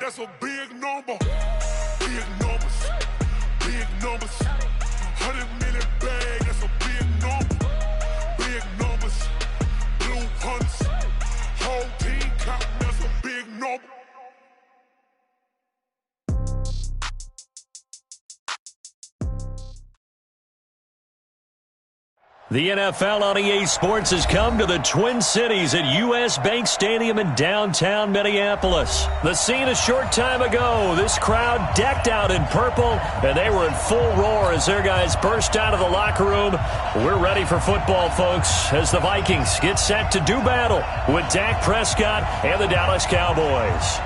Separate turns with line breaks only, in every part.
that's a big number. Big numbers, big numbers. 100 million bag, that's a big number. Big numbers, blue hunts. Whole team counting, that's a big number.
The NFL on EA Sports has come to the Twin Cities at U.S. Bank Stadium in downtown Minneapolis. The scene a short time ago, this crowd decked out in purple, and they were in full roar as their guys burst out of the locker room. We're ready for football, folks, as the Vikings get set to do battle with Dak Prescott and the Dallas Cowboys.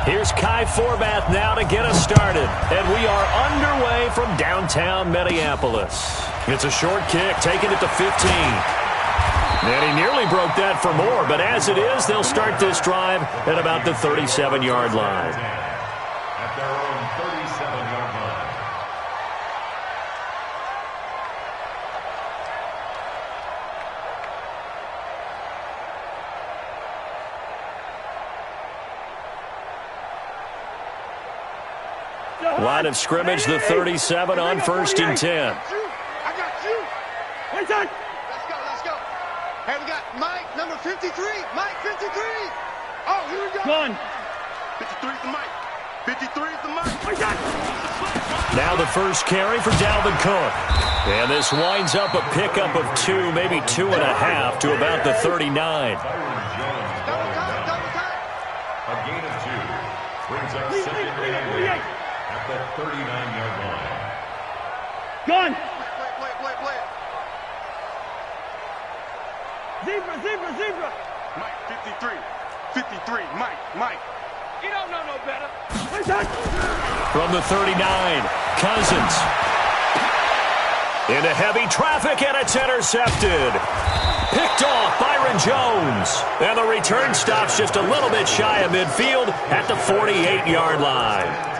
Here's Kai Forbath now to get us started. And we are underway from downtown Minneapolis. It's a short kick, taking it to 15. And he nearly broke that for more, but as it is, they'll start this drive at about the 37-yard line.
At their own 37-yard line.
Line of scrimmage, the 37 on 1st and 10.
I got you. Let's go. Hey, we got Mike, number 53. Mike, 53. Oh, here we go. One. 53 is the Mike. 53 is the Mike.
Now the first carry for Dalvin Cook. And this winds up a pickup of 2, maybe 2.5 to about the 39.
Double time.
A gain of 2 brings up second and 8 at the 39-yard line.
Gun. Play. Zebra. Mike, 53. Mike. You don't know no better.
From the 39, Cousins. Into heavy traffic, and it's intercepted. Picked off Byron Jones. And the return stops just a little bit shy of midfield at the 48-yard line.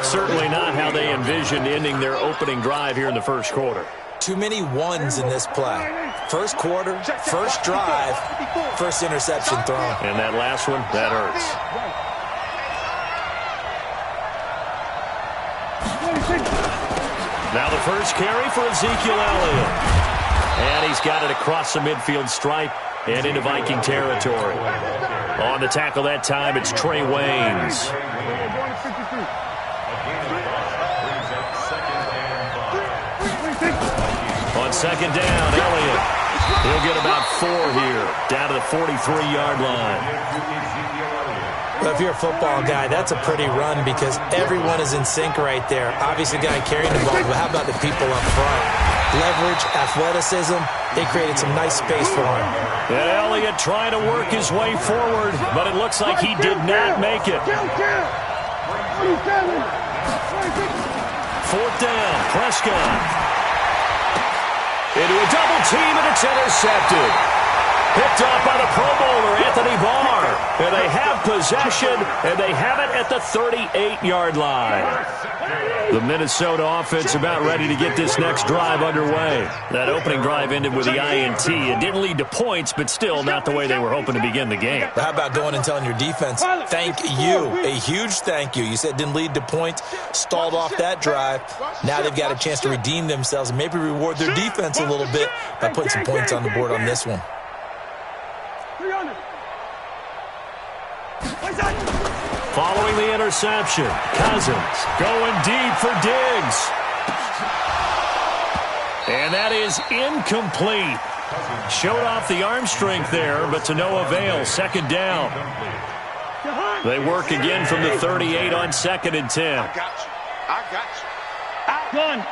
Certainly not how they envisioned ending their opening drive here in the first quarter.
Too many ones in this play. First quarter, first drive, first interception thrown.
And that last one, that hurts. Now the first carry for Ezekiel Elliott. And he's got it across the midfield stripe and into Viking territory. On the tackle that time, it's Trey Waynes. On second down, Elliott. He'll get about 4 here, down to the 43-yard line.
Well, if you're a football guy, that's a pretty run because everyone is in sync right there. Obviously, the guy carrying the ball, but how about the people up front? Leverage, athleticism, they created some nice space for him.
And Elliott trying to work his way forward, but it looks like he did not make it. 4th down, Prescott. Into a double team, and it's intercepted. Picked off by the Pro Bowler, Anthony Barr. And they have possession, and they have it at the 38-yard line. The Minnesota offense about ready to get this next drive underway. That opening drive ended with the INT. It didn't lead to points, but still not the way they were hoping to begin the game.
But how about going and telling your defense, thank you, a huge thank you. You said it didn't lead to points, stalled off that drive. Now they've got a chance to redeem themselves and maybe reward their defense a little bit by putting some points on the board on this one.
Following the interception, Cousins going deep for Diggs. And that is incomplete. Showed off the arm strength there, but to no avail. Second down. They work again from the 38 on 2nd and 10.
I got you. Gun.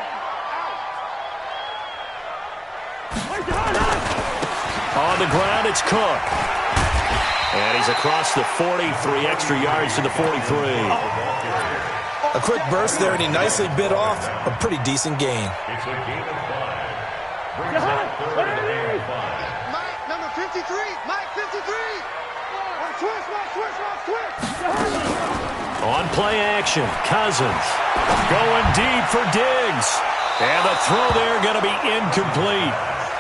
On the ground, it's Cook. And he's across the 40, 3 extra yards to the 43.
A quick burst there, and he nicely bit off a pretty decent gain.
It's a gain of 5. Brings up 3rd and 5.
Mike, number 53. Mike, 53. Switch.
On play action, Cousins going deep for Diggs. And the throw there going to be incomplete.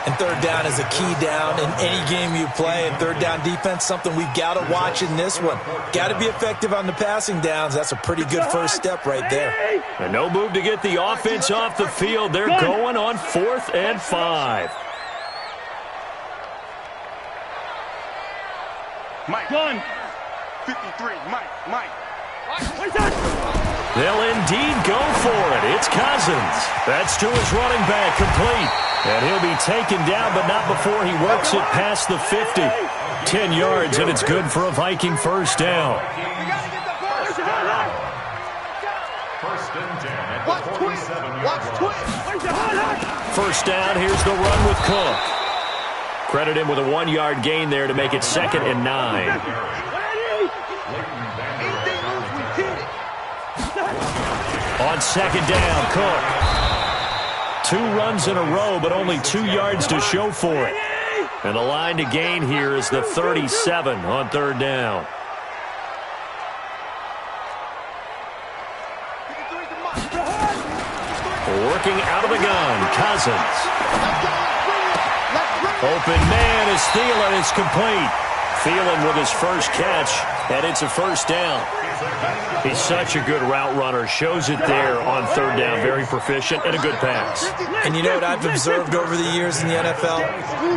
And third down is a key down in any game you play. And third down defense, something we've got to watch in this one. Got to be effective on the passing downs. That's a pretty good first step right there.
And no move to get the offense off the field. They're going on 4th and 5.
Mike. 53. Mike.
They'll indeed go for it. It's Cousins. That's to his running back, complete. And he'll be taken down, but not before he works it past the 50. 10 yards, and it's good for a Viking first down.
First and 10 at the 47-yard line.
First down, here's the run with Cook. Credit him with a 1-yard gain there to make it 2nd and 9. On 2nd down, Cook. 2 runs in a row, but only 2 yards to show for it. And the line to gain here is the 37 on 3rd down. Working out of the gun, Cousins. Open man is Thielen. It's complete. Thielen with his first catch, and it's a first down. He's such a good route runner. Shows it there on 3rd down. Very proficient and a good pass.
And you know what I've observed over the years in the NFL?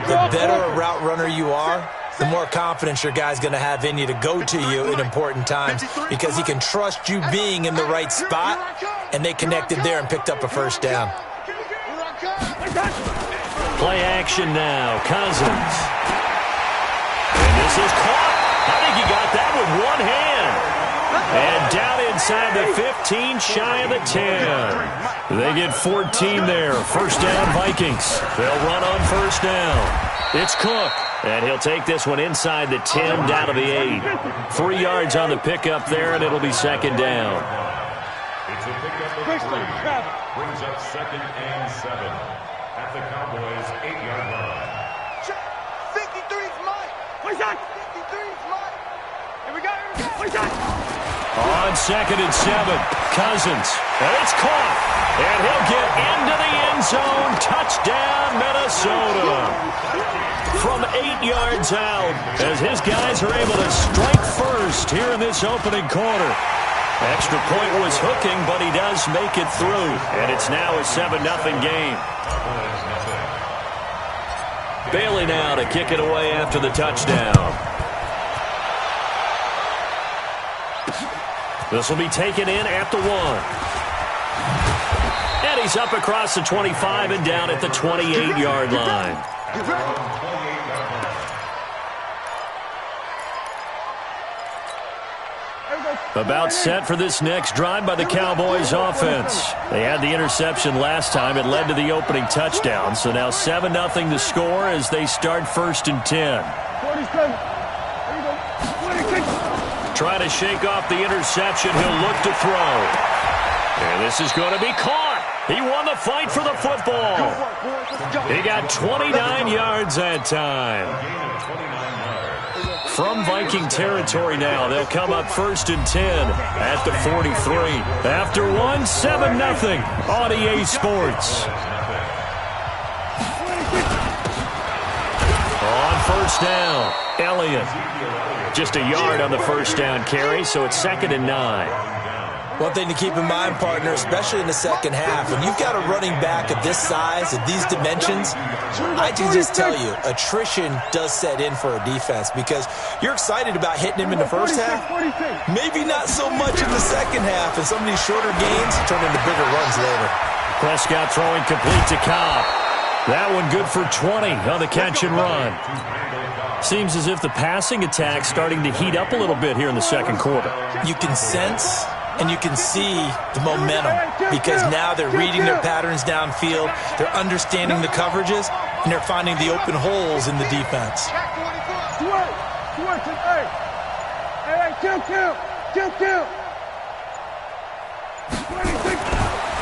The better a route runner you are, the more confidence your guy's going to have in you to go to you in important times because he can trust you being in the right spot, and they connected there and picked up a first down.
Play action now. Cousins. And this is caught. I think he got that with one hand. And down inside the 15, shy of the 10. They get 14 there. First down, Vikings. They'll run on first down. It's Cook. And he'll take this one inside the 10, down to the 8. 3 yards on the pickup there, and it'll be 2nd down.
It's a pickup of 3. Brings up 2nd and 7 at the Cowboys' 8-yard line.
53's Mike. 53's Mike. Here we go.
On 2nd and 7, Cousins. And it's caught. And he'll get into the end zone. Touchdown, Minnesota. From 8 yards out, as his guys are able to strike first here in this opening quarter. Extra point was hooking, but he does make it through. And it's now a 7-0 game. Bailey now to kick it away after the touchdown. This will be taken in at the 1. And he's up across the 25 and down at the 28-yard line. About set for this next drive by the Cowboys offense. They had the interception last time. It led to the opening touchdown. So now 7-0 to score as they start 1st and 10. Trying to shake off the interception. He'll look to throw. And this is going to be caught. He won the fight for the football. He got 29 yards that time. From Viking territory now, they'll come up 1st and 10 at the 43. After one, 7-0 on EA Sports. On first down, Elliott. Just a yard on the first down carry, so it's 2nd and 9.
One thing to keep in mind, partner, especially in the second half, when you've got a running back of this size, of these dimensions, I can just tell you, attrition does set in for a defense because you're excited about hitting him in the first half, maybe not so much in the second half, and some of these shorter gains turn into bigger runs later.
Prescott throwing complete to Cobb. That one good for 20 on the catch and run. Seems as if the passing attack's starting to heat up a little bit here in the second quarter.
You can sense and you can see the momentum because now they're reading their patterns downfield, they're understanding the coverages, and they're finding the open holes in the defense.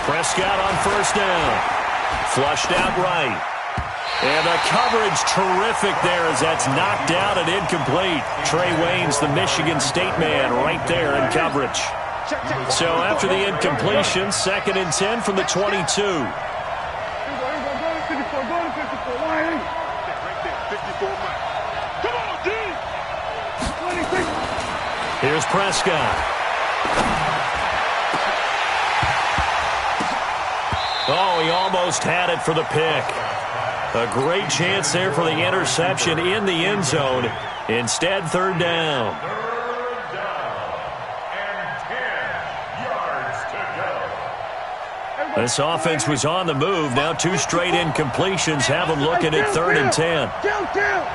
Prescott on first down. Flushed out right. And the coverage terrific there as that's knocked out and incomplete. Trey Waynes, the Michigan State man, right there in coverage. So after the incompletion, 2nd and 10 from the 22. Here's Prescott. Oh, he almost had it for the pick. A great chance there for the interception in the end zone. Instead, third down.
Third down and 10 yards to go.
This offense was on the move. Now 2 straight incompletions have them looking at 3rd and 10.
Down.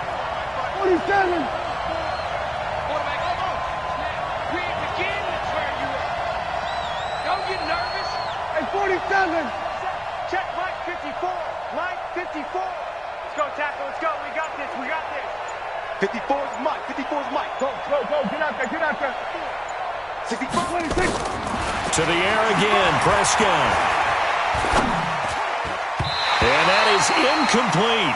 47. Don't get nervous. Hey, 47. Check Mike 54. Mike 54. Let's go, tackle. Let's go. We got this. 54 is Mike. 54 is Mike. Go. Get out there. 64. 26.
To the air again, Prescott. And that is incomplete.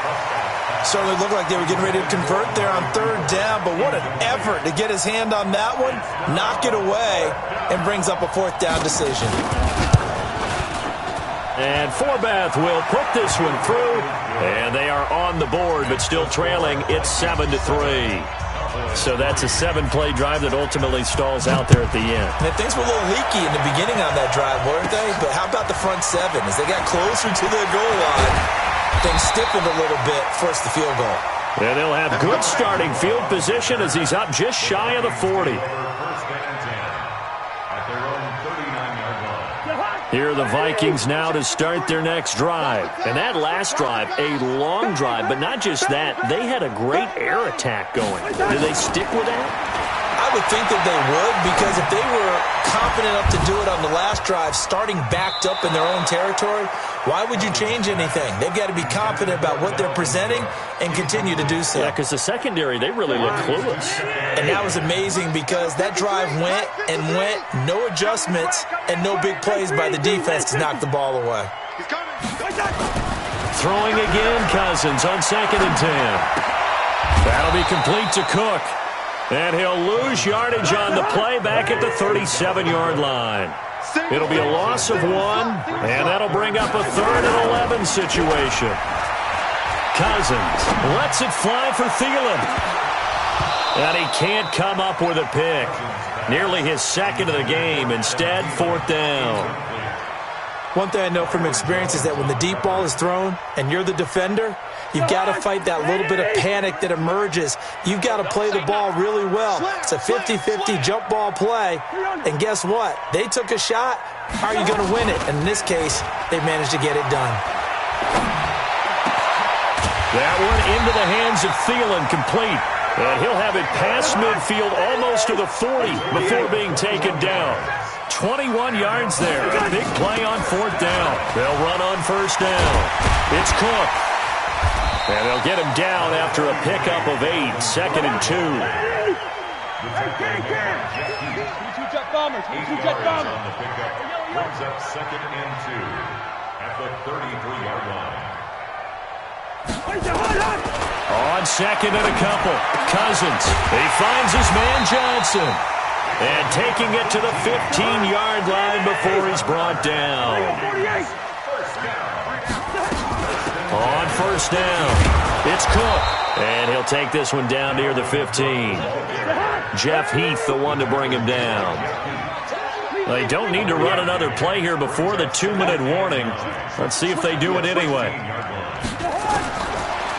Certainly looked like they were getting ready to convert there on 3rd down, but what an effort to get his hand on that one, knock it away, and brings up a 4th down decision.
And Forbath will put this one through, and they are on the board, but still trailing. It's 7-3. So that's a 7-play drive that ultimately stalls out there at the end.
And things were a little leaky in the beginning on that drive, weren't they? But how about the front 7? As they got closer to the goal line, things stiffened a little bit, forced the field goal.
And they'll have good starting field position as he's up just shy of the 40. Here are the Vikings now to start their next drive. And that last drive, a long drive, but not just that. They had a great air attack going. Do they stick with that?
I would think that they would, because if they were confident enough to do it on the last drive, starting backed up in their own territory, why would you change anything? They've got to be confident about what they're presenting and continue to do so.
Yeah, because the secondary, they really look clueless.
And that was amazing because that drive went, no adjustments, and no big plays by the defense to knock the ball away.
Throwing again, Cousins on 2nd and 10. That'll be complete to Cook. And he'll lose yardage on the play back at the 37-yard line. It'll be a loss of 1, and that'll bring up a 3rd and 11 situation. Cousins lets it fly for Thielen. And he can't come up with a pick. Nearly his 2nd of the game. Instead, 4th down.
One thing I know from experience is that when the deep ball is thrown and you're the defender, you've got to fight that little bit of panic that emerges. You've got to play the ball really well. It's a 50-50 jump ball play. And guess what? They took a shot. How are you going to win it? And in this case, they managed to get it done.
That one into the hands of Thielen, complete. And he'll have it past midfield almost to the 40 before being taken down. 21 yards there. Big play on 4th down. They'll run on 1st down. It's Cook. And they'll get him down after a pickup of 8. 2nd and 2.
Brings up 2nd and 2 at the 33-yard line.
On 2nd and a couple. Cousins. He finds his man Johnson. And taking it to the 15-yard line before he's brought down. On 1st down, it's Cook. And he'll take this one down near the 15. Jeff Heath, the one to bring him down. They don't need to run another play here before the 2-minute warning. Let's see if they do it anyway.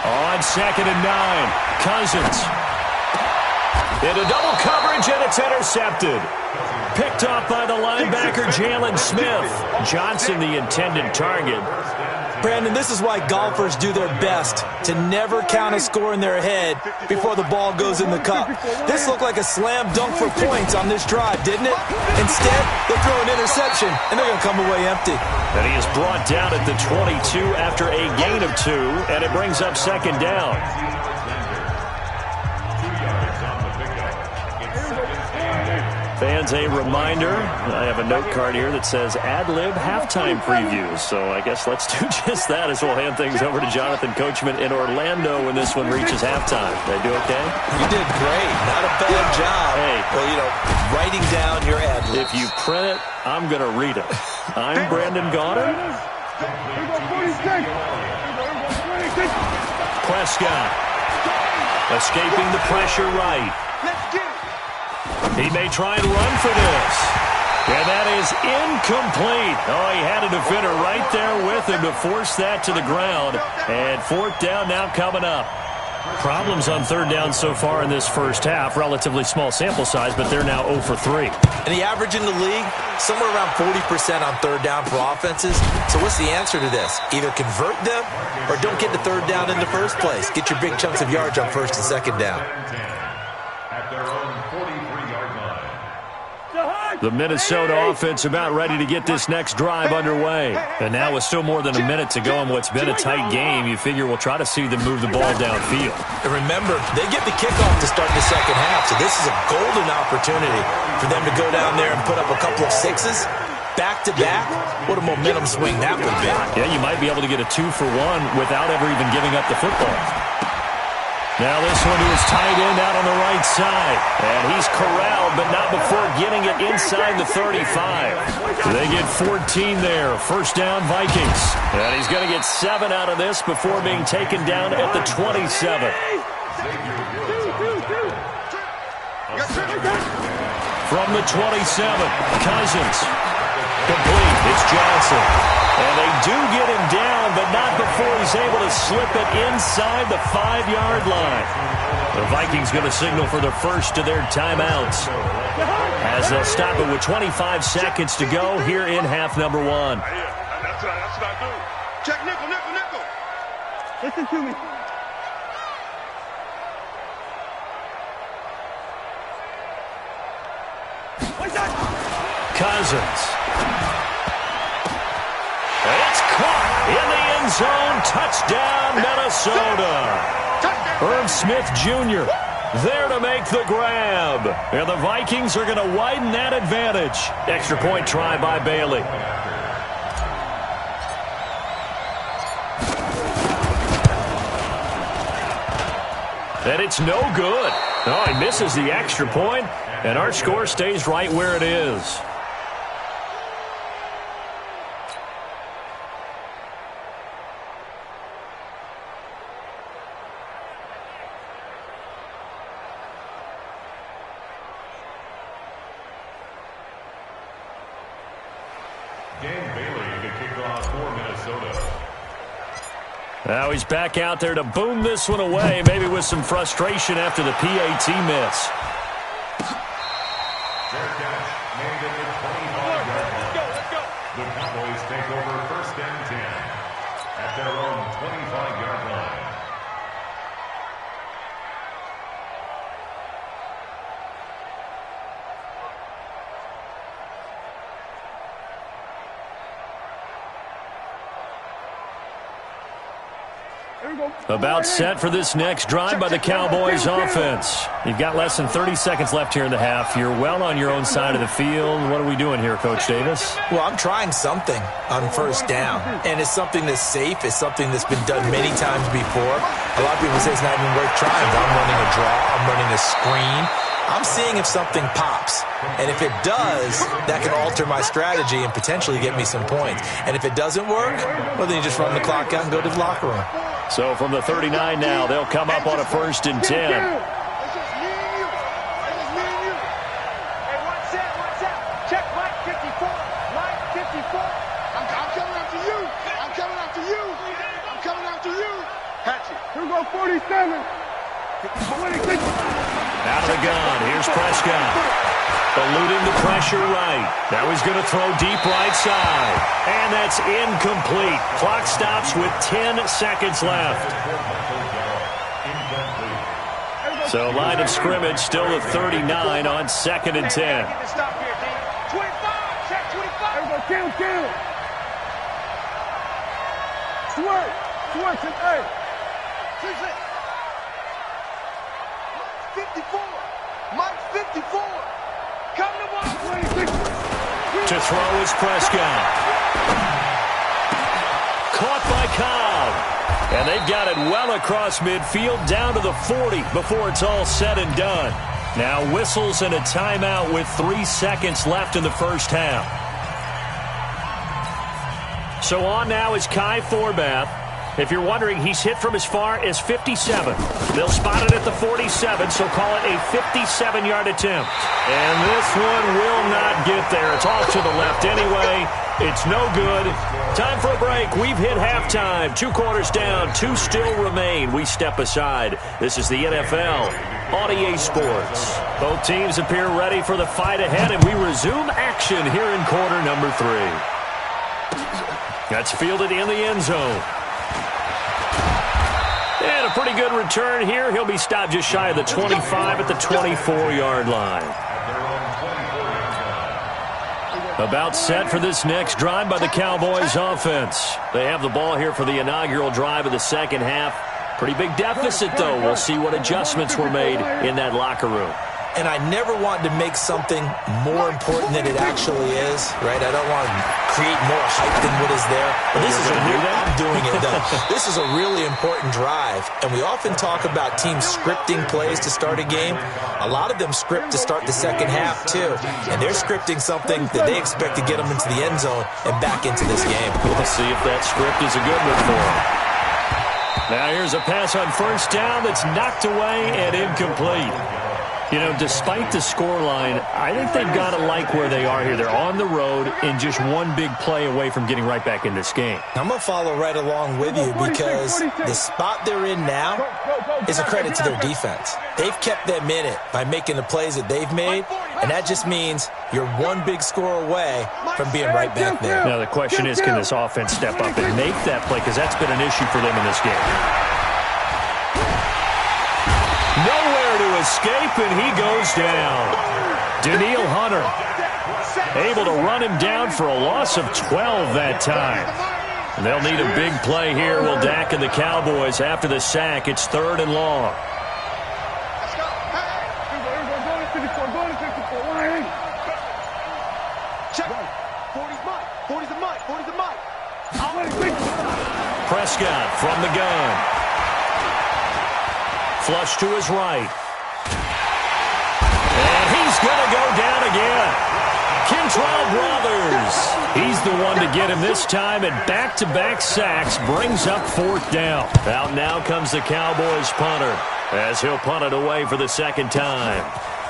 On 2nd and 9, Cousins. Into double coverage, and it's intercepted. Picked off by the linebacker, Jalen Smith. Johnson, the intended target.
Brandon, this is why golfers do their best to never count a score in their head before the ball goes in the cup. This looked like a slam dunk for points on this drive, didn't it? Instead, they throw an interception, and they're going to come away empty.
And he is brought down at the 22 after a gain of 2, and it brings up 2nd down. Fans, a reminder, I have a note card here that says ad-lib halftime previews. So I guess let's do just that as we'll hand things over to Jonathan Coachman in Orlando when this one reaches halftime. Did I do okay?
You did great. Not a bad job.
Hey.
Well, you know, writing down your ad-libs.
If you print it, I'm going to read it. I'm Brandon Gaudin. Prescott escaping the pressure right.
Let's get it.
He may try and run for this. And that is incomplete. Oh, he had a defender right there with him to force that to the ground. And fourth down now coming up. Problems on third down so far in this first half. Relatively small sample size, but they're now 0 for 3.
And the average in the league, somewhere around 40% on third down for offenses. So what's the answer to this? Either convert them or don't get the third down in the first place. Get your big chunks of yards on first and second down.
At their own 43-yard line.
The Minnesota offense about ready to get this next drive underway. And now with still more than a minute to go in what's been a tight game, you figure we'll try to see them move the ball downfield.
And remember, they get the kickoff to start the second half, so this is a golden opportunity for them to go down there and put up a couple of sixes. Back-to-back, what a momentum swing that would be.
Yeah, you might be able to get a 2-for-1 without ever even giving up the football. Now this one to his tight end out on the right side. And he's corralled, but not before getting it inside the 35. They get 14 there. First down, Vikings. And he's going to get 7 out of this before being taken down at the 27. From the 27, Cousins. Complete. It's Johnson. And they do get him down, but not before he's able to slip it inside the 5-yard line. The Vikings going to signal for the first of their timeouts as they'll stop it with 25 seconds to go here in half number 1.
That's what I do. Check nickel, nickel, nickel. Listen to me.
Cousins. It's caught in the end zone. Touchdown, Minnesota. Irv Smith Jr. there to make the grab. And the Vikings are going to widen that advantage. Extra point try by Bailey. And it's no good. Oh, he misses the extra point, and our score stays right where it is. Now he's back out there to boom this one away, maybe with some frustration after the PAT miss.
Fair catch made at the 25-yard line.
Let's go.
The Cowboys take over first and 10 at their own 25-yard line.
About set for this next drive by the Cowboys offense. You've got less than 30 seconds left here in the half. You're well on your own side of the field. What are we doing here, Coach Davis?
Well, I'm trying something on first down, and it's something that's safe. It's something that's been done many times before. A lot of people say it's not even worth trying. I'm running a draw. I'm running a screen. I'm seeing if something pops. And if it does, that can alter my strategy and potentially get me some points. And if it doesn't work, well, then you just run the clock out and go to the locker room.
So from the 39 now, they'll come up on a first and 10.
It's just me and you. It's just me and you. Hey, what's that? What's that? Check Mike 54. Mike 54. I'm coming after you. I'm coming after you. I'm coming after you. Hatchet. Here we go, 47.
Out of the gun. Here's Prescott. Eluding the pressure right. Now he's going to throw deep right side. And that's incomplete. Clock stops with 10 seconds left. So line of scrimmage still at 39 on second and 10.
Stop here, D. 25. Check 25. Here we go. Kill. Switch. Hey. 54. Mike 54. Come to one.
To throw is Prescott. Caught by Cobb. And they've got it well across midfield down to the 40 before it's all said and done. Now whistles and a timeout with 3 seconds left in the first half. So on now is Kai Forbath. If you're wondering, he's hit from as far as 57. They'll spot it at the 47, so call it a 57-yard attempt. And this one will not get there. It's off to the left anyway. It's no good. Time for a break. We've hit halftime. 2 quarters down. 2 still remain. We step aside. This is the NFL on EA Sports. Both teams appear ready for the fight ahead, and we resume action here in quarter number 3. That's fielded in the end zone. And a pretty good return here. He'll be stopped just shy of the 25 at the 24-yard line. About set for this next drive by the Cowboys offense. They have the ball here for the inaugural drive of the second half. Pretty big deficit, though. We'll see what adjustments were made in that locker room.
And I never want to make something more important than it actually is, right? I don't want to create more hype than what is there. But this is I'm doing it, though. This is a really important drive. And we often talk about teams scripting plays to start a game. A lot of them script to start the second half, too. And they're scripting something that they expect to get them into the end zone and back into this game.
We'll see if that script is a good one for them. Now here's a pass on first down that's knocked away and incomplete. You know, despite the scoreline, I think they've got to like where they are here. They're on the road and just one big play away from getting right back in this game.
I'm going to follow right along with you because the spot they're in now is a credit to their defense. They've kept them in it by making the plays that they've made, and that just means you're one big score away from being right back there.
Now the question is, can this offense step up and make that play? Because that's been an issue for them in this game. Nowhere to escape, and he goes down. Danielle Hunter able to run him down for a loss of 12 that time. And they'll need a big play here. Will Dak and the Cowboys after the sack. It's 3rd and long. Prescott from the gun. Flush to his right. And he's going to go down again. Kentrell Brothers. He's the one to get him this time, and back-to-back sacks brings up 4th down. Out now comes the Cowboys punter as he'll punt it away for the second time.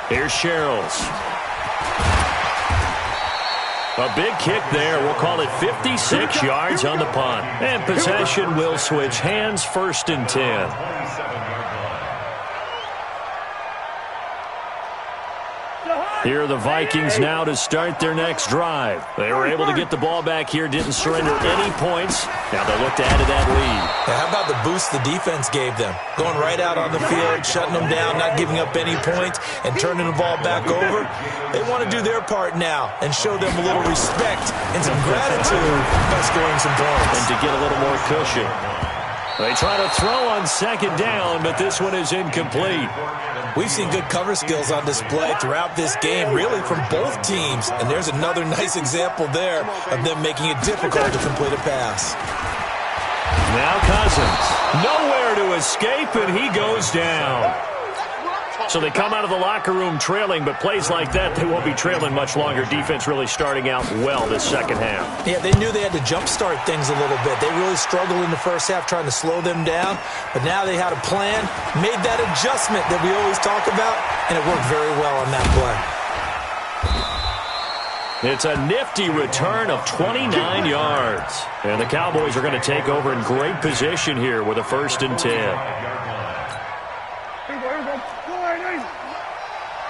Here's Sherrills. A big kick there. We'll call it 56 yards on the punt. And possession will switch hands, 1st and 10. Here are the Vikings now to start their next drive. They were able to get the ball back here, didn't surrender any points. Now they'll look to add to that lead.
Now, how about the boost the defense gave them? Going right out on the field, shutting them down, not giving up any points, and turning the ball back over. They want to do their part now and show them a little respect and some gratitude by scoring some points.
And to get a little more cushion. They try to throw on 2nd down, but this one is incomplete.
We've seen good cover skills on display throughout this game, really from both teams. And there's another nice example there of them making it difficult to complete a pass.
Now Cousins. Nowhere to escape, and he goes down. So they come out of the locker room trailing, but plays like that, they won't be trailing much longer. Defense really starting out well this second half.
Yeah, they knew they had to jumpstart things a little bit. They really struggled in the first half trying to slow them down, but now they had a plan, made that adjustment that we always talk about, and it worked very well on that play.
It's a nifty return of 29 yards. And the Cowboys are going to take over in great position here with a 1st and 10.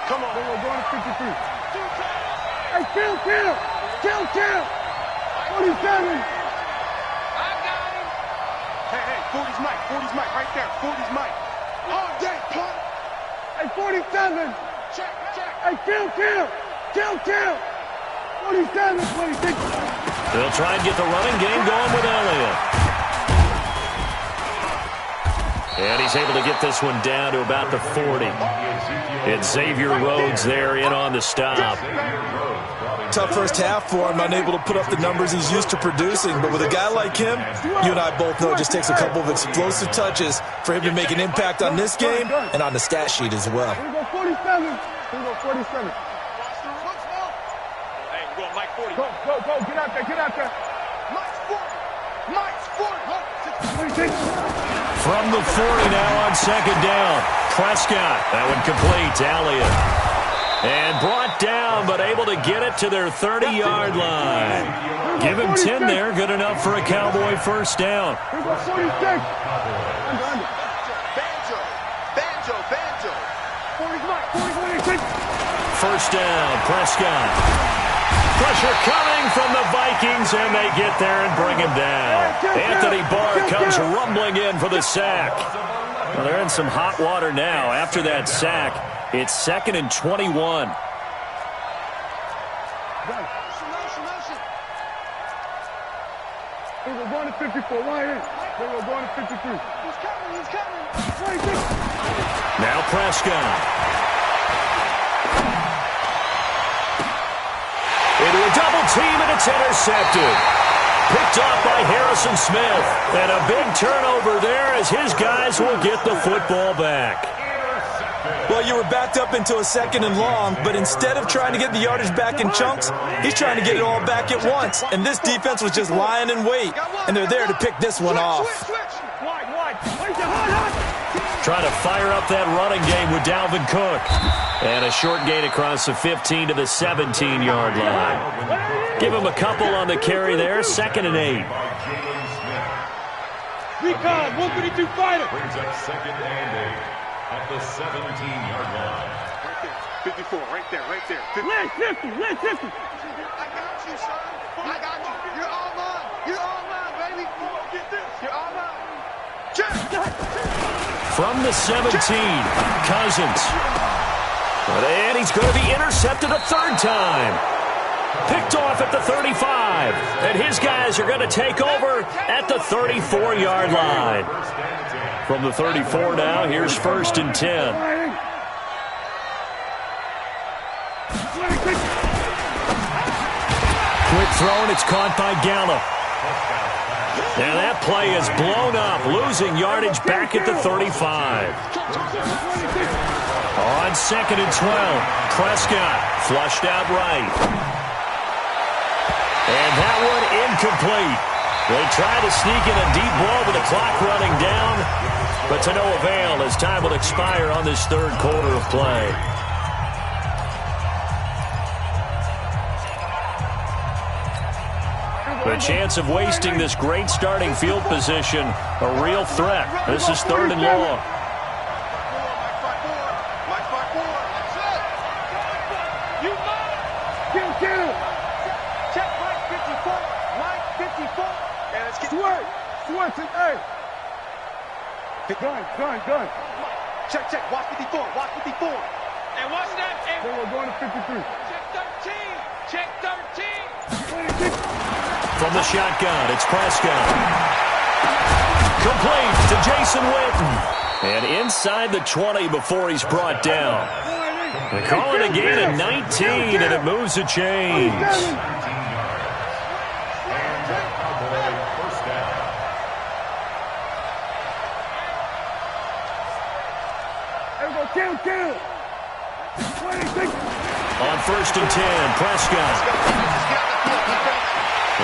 Come on. We're going to 53. Hey, kill. 47. I got him. Hey, 40's Mike right there. 40's Mike. All day, punt. Hey, 47. Check. Hey, kill. 47, 26.
They'll try and get the running game going with Elliott. And he's able to get this one down to about the 40. It's Xavier Rhodes there in on the stop.
Tough first half for him, unable to put up the numbers he's used to producing. But with a guy like him, you and I both know it just takes a couple of explosive touches for him to make an impact on this game and on the stat sheet as well.
Here we go, 47. Here we go, 47. Hey, we're going Mike 40. Go. Get out there. Mike's 40.
From the 40 now on second down. Prescott, that one complete to Elliott. And brought down, but able to get it to their 30-yard line. Give him 10 there, good enough for a Cowboy first down. First down, Prescott. Pressure coming from the Vikings, and they get there and bring him down. Anthony Barr comes rumbling in for the sack. Well, they're in some hot water now. After that sack, it's 2nd and 21.
They were going to 54. Right in. They were going to 53. He's coming. He's coming.
Now Prescott. Into a double team, and it's intercepted. Picked off by Harrison Smith. And a big turnover there as his guys will get the football back.
Well, you were backed up into a 2nd and long, but instead of trying to get the yardage back in chunks, he's trying to get it all back at once. And this defense was just lying in wait, and they're there to pick this one off.
Trying to fire up that running game with Dalvin Cook. And a short gain across the 15 to the 17-yard line. Give him a couple on the carry there. 2nd and 8.
Recon, 152 fighter.
Brings up 2nd and 8 at the 17-yard line.
Right there. 54, right there. Last 50. I got you, son. I got you. You're all mine. You're all mine, baby. Get this. You're all mine.
From the 17, Cousins. And he's going to be intercepted a 3rd time. Picked off at the 35. And his guys are going to take over at the 34-yard line. From the 34 now, here's 1st and 10. Quick throw, and it's caught by Gallup. And that play is blown up, losing yardage back at the 35. On 2nd and 12, Prescott flushed out right. And that one incomplete. They try to sneak in a deep ball with the clock running down, but to no avail as time will expire on this 3rd quarter of play. The chance of wasting this great starting field position, a real threat. This is 3rd and long.
Check Mike 54. Mike 54. And let's get Swerve. Hey. Gun. Check. Watch 54. And watch that. They were going to 53. Check 13.
From the shotgun, it's Prescott. Complete to Jason Witten. And inside the 20 before he's brought down. They call it a gain of 19, and it moves the chains.
Kill.
On 1st and 10, Prescott.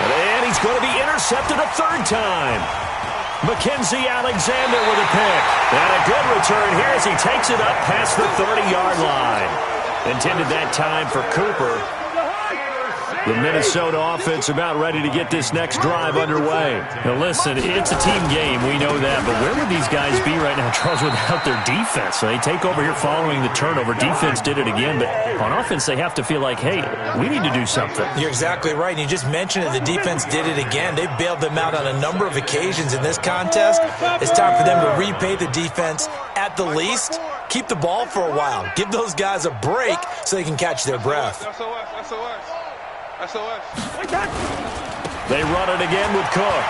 And he's going to be intercepted a 3rd time. Mackenzie Alexander with a pick. And a good return here as he takes it up past the 30-yard line. Intended that time for Cooper. The Minnesota offense about ready to get this next drive underway. Now listen, it's a team game, we know that, but where would these guys be right now, Charles, without their defense? So they take over here following the turnover. Defense did it again, but on offense they have to feel like, hey, we need to do something.
You're exactly right, and you just mentioned it. The defense did it again. They bailed them out on a number of occasions in this contest. It's time for them to repay the defense at the least. Keep the ball for a while. Give those guys a break so they can catch their breath.
SOS.
They run it again with Cook.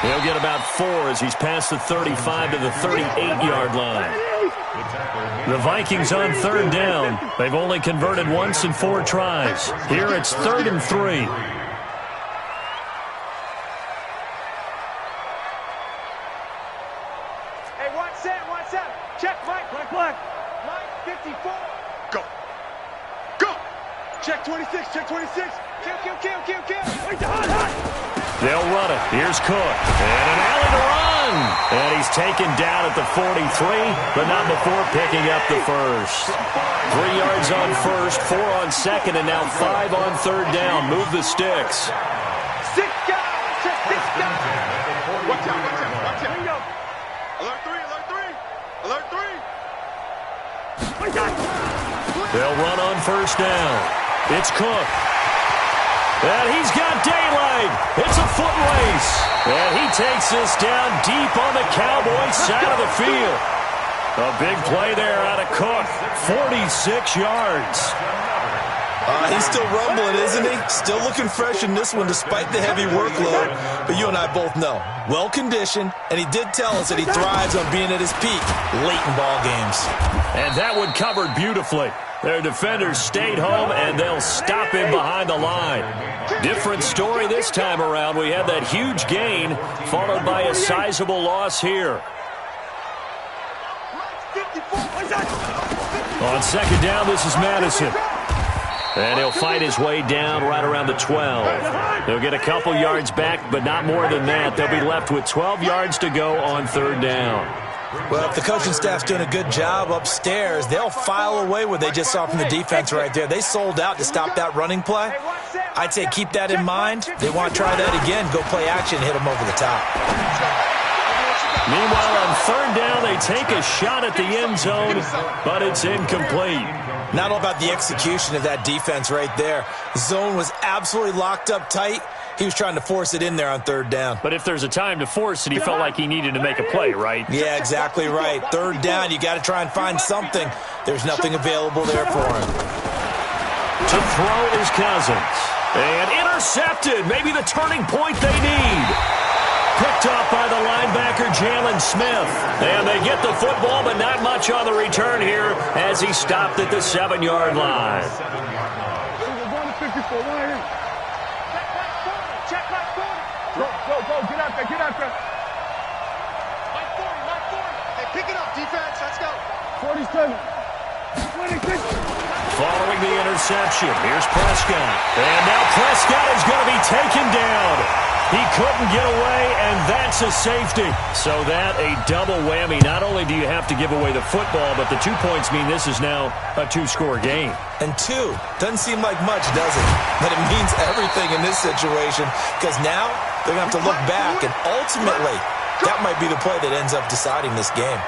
He'll get about 4 as he's past the 35 to the 38-yard line. The Vikings on 3rd down. They've only converted once in 4 tries. Here it's 3rd and 3.
Hey, watch that. Check Mike. Mike 54. Go. Check 26. Kill. Wait, hot.
They'll run it. Here's Cook. And an alley to run. And he's taken down at the 43, but not before picking up the first. 3 yards on first, 4 on second, and now 5 on third down. Move the sticks.
6 guys. 6 guys. Watch out, watch out, watch out. Alert 3, alert 3. Alert 3.
They'll run on first down. It's Cook. And he's got daylight. It's a foot race. And he takes this down deep on the Cowboys side of the field. A big play there out of Cook. 46 yards.
He's still rumbling, isn't he? Still looking fresh in this one despite the heavy workload. But you and I both know, well-conditioned, and he did tell us that he thrives on being at his peak late in ball games.
And that one covered beautifully. Their defenders stayed home, and they'll stop him behind the line. Different story this time around. We had that huge gain, followed by a sizable loss here. On second down, this is Madison. And he'll fight his way down right around the 12. They'll get a couple yards back, but not more than that. They'll be left with 12 yards to go on third down.
Well, if the coaching staff's doing a good job upstairs, they'll file away what they just saw from the defense right there. They sold out to stop that running play. I'd say keep that in mind. They want to try that again, go play action, hit them over the top.
Meanwhile, on third down, they take a shot at the end zone, but it's incomplete.
Not all about the execution of that defense right there. The zone was absolutely locked up tight. He was trying to force it in there on third down.
But if there's a time to force it, he felt like he needed to make a play, right?
Yeah, exactly right. Third down, you got to try and find something. There's nothing available there for him.
To throw is Cousins. And intercepted. Maybe the turning point they need. Picked up by the linebacker, Jalen Smith. And they get the football, but not much on the return here as he stopped at the 7-yard line.
Go, get out there, get out there. Line 40, line 40. Hey, pick it up, defense, let's go. 47. 26.
Following the interception, here's Prescott. And now Prescott is going to be taken down. He couldn't get away, and that's a safety. So that a double whammy. Not only do you have to give away the football, but the 2 points mean this is now a 2-score game.
And 2 doesn't seem like much, does it? But it means everything in this situation because now they're going to have to look back, and ultimately that might be the play that ends up deciding this game.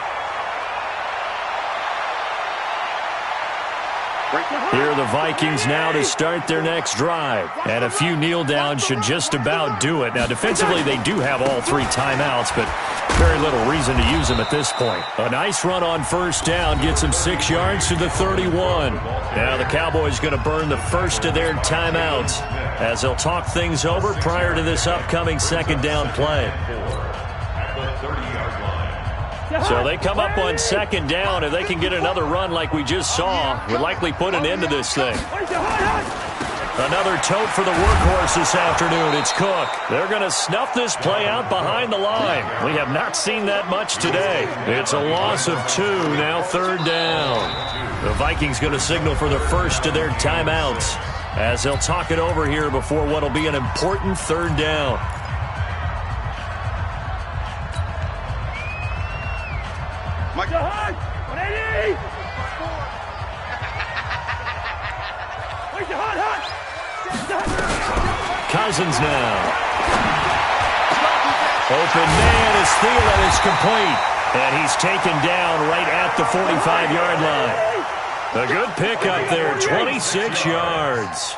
Here are the Vikings now to start their next drive. And a few kneel downs should just about do it. Now, defensively, they do have all 3 timeouts, but very little reason to use them at this point. A nice run on first down gets them 6 yards to the 31. Now the Cowboys going to burn the first of their timeouts as they'll talk things over prior to this upcoming second down play. So they come up on second down. If they can get another run like we just saw, would likely put an end to this thing. Another tote for the workhorse this afternoon. It's Cook. They're going to snuff this play out behind the line. We have not seen that much today. It's a loss of 2, now third down. The Vikings going to signal for the first of their timeouts as they'll talk it over here before what will be an important third down.
Mike. 180.
Cousins now. Open man is Thielen is complete. And he's taken down right at the 45-yard line. A good pickup there, 26 yards.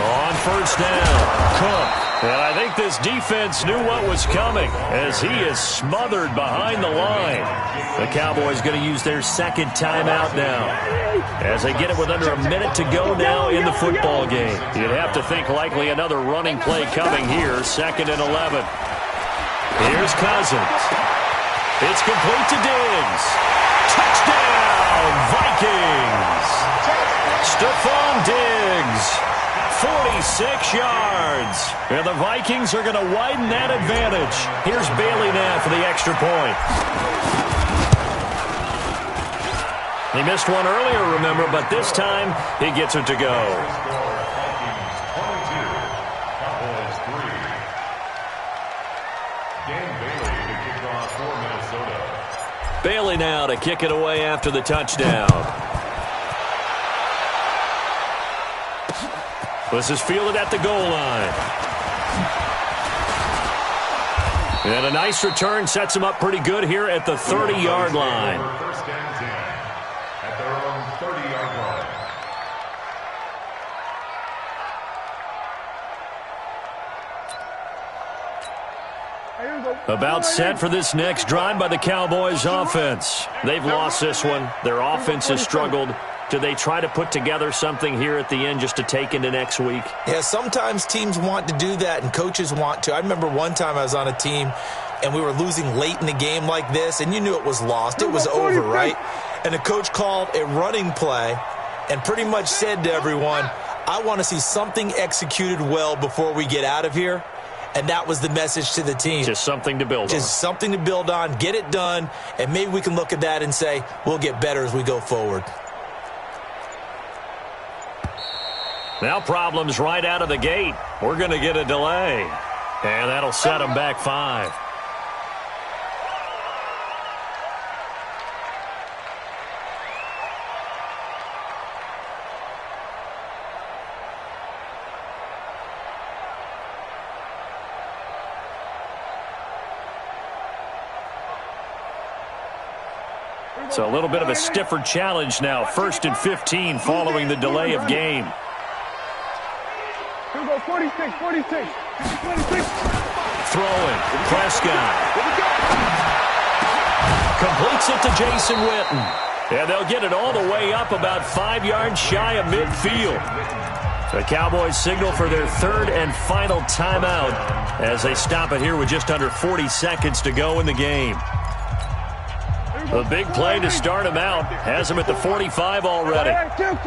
On first down, Cook. And I think this defense knew what was coming as he is smothered behind the line. The Cowboys going to use their second timeout now as they get it with under a minute to go now in the football game. You'd have to think likely another running play coming here, 2nd and 11. Here's Cousins. It's complete to Diggs. Touchdown, Vikings. Stephon Diggs. 46 yards. And the Vikings are going to widen that advantage. Here's Bailey now for the extra point. He missed one earlier, remember, but this time he gets it to go. Bailey now to kick it away after the touchdown. This is fielded at the goal line. And a nice return sets him up pretty good here at the 30-yard line.
First and 10 at their own 30-yard line.
About set for this next drive by the Cowboys offense. They've lost this one. Their offense has struggled. Do they try to put together something here at the end just to take into next week?
Yeah, sometimes teams want to do that and coaches want to. I remember one time I was on a team and we were losing late in the game like this, and you knew it was lost. It was over, right? And the coach called a running play and pretty much said to everyone, I want to see something executed well before we get out of here. And that was the message to the team.
Just something to build on.
Just something to build on, get it done, and maybe we can look at that and say, we'll get better as we go forward.
Now problems right out of the gate. We're going to get a delay. And that'll set them back 5. So a little bit of a stiffer challenge now. 1st and 15 following the delay of game.
Here we go, 46.
Throwing. Prescott. Completes it to Jason Witten. And they'll get it all the way up about 5 yards shy of midfield. The Cowboys signal for their 3rd and final timeout as they stop it here with just under 40 seconds to go in the game. The big play to start him out has him at the 45 already.
Kill.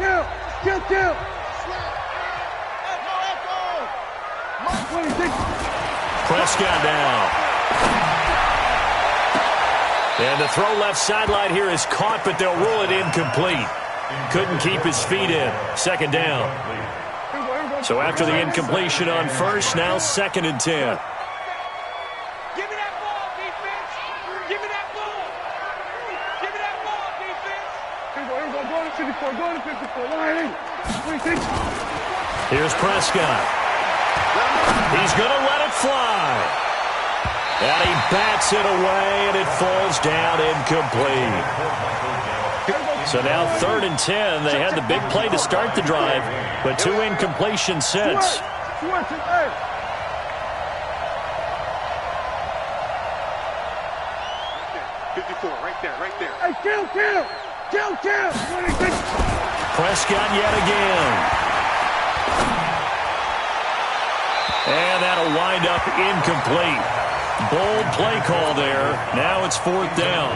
Prescott down. And the throw left sideline here is caught, but they'll rule it incomplete. Couldn't keep his feet in. 2nd down. So after the incompletion on 1st, now 2nd and 10. Here's Prescott. He's going to let it fly. And he bats it away, and it falls down incomplete. So now 3rd and 10. They had the big play to start the drive, but 2 incompletions since.
54, right there. Hey, kill.
Prescott yet again. And that'll wind up incomplete. Bold play call there. Now it's 4th down.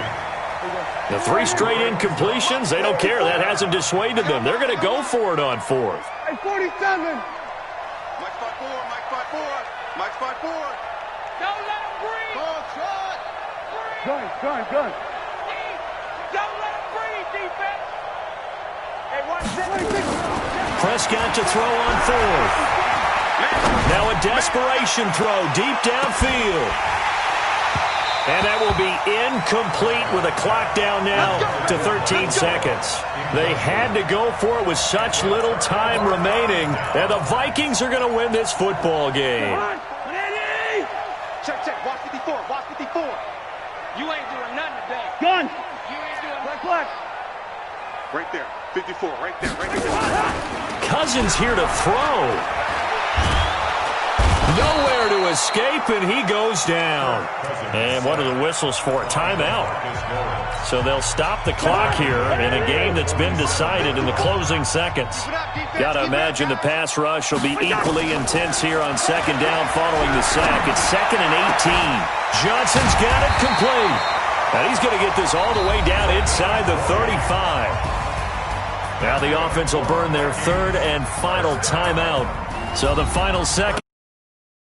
The 3 straight incompletions, they don't care. That hasn't dissuaded them. They're going to go for it on 4th.
Hey, 47. Mike 5-4. Don't let him breathe. Gun. Don't let him breathe, defense. Hey, watch this.
Prescott to throw on 4th. Now a desperation throw deep downfield. And that will be incomplete with a clock down now to 13 seconds. They had to go for it with such little time remaining. And the Vikings are going to win this football game.
Check. Watch 54. You ain't doing nothing today. Gun. You ain't doing nothing. Right there. 54. Right there.
Cousins here to throw. Nowhere to escape, and he goes down. And what are the whistles for? Timeout. So they'll stop the clock here in a game that's been decided in the closing seconds. Got to imagine the pass rush will be equally intense here on 2nd down following the sack. It's 2nd and 18. Johnson's got it complete. And he's going to get this all the way down inside the 35. Now the offense will burn their 3rd and final timeout. So the final second.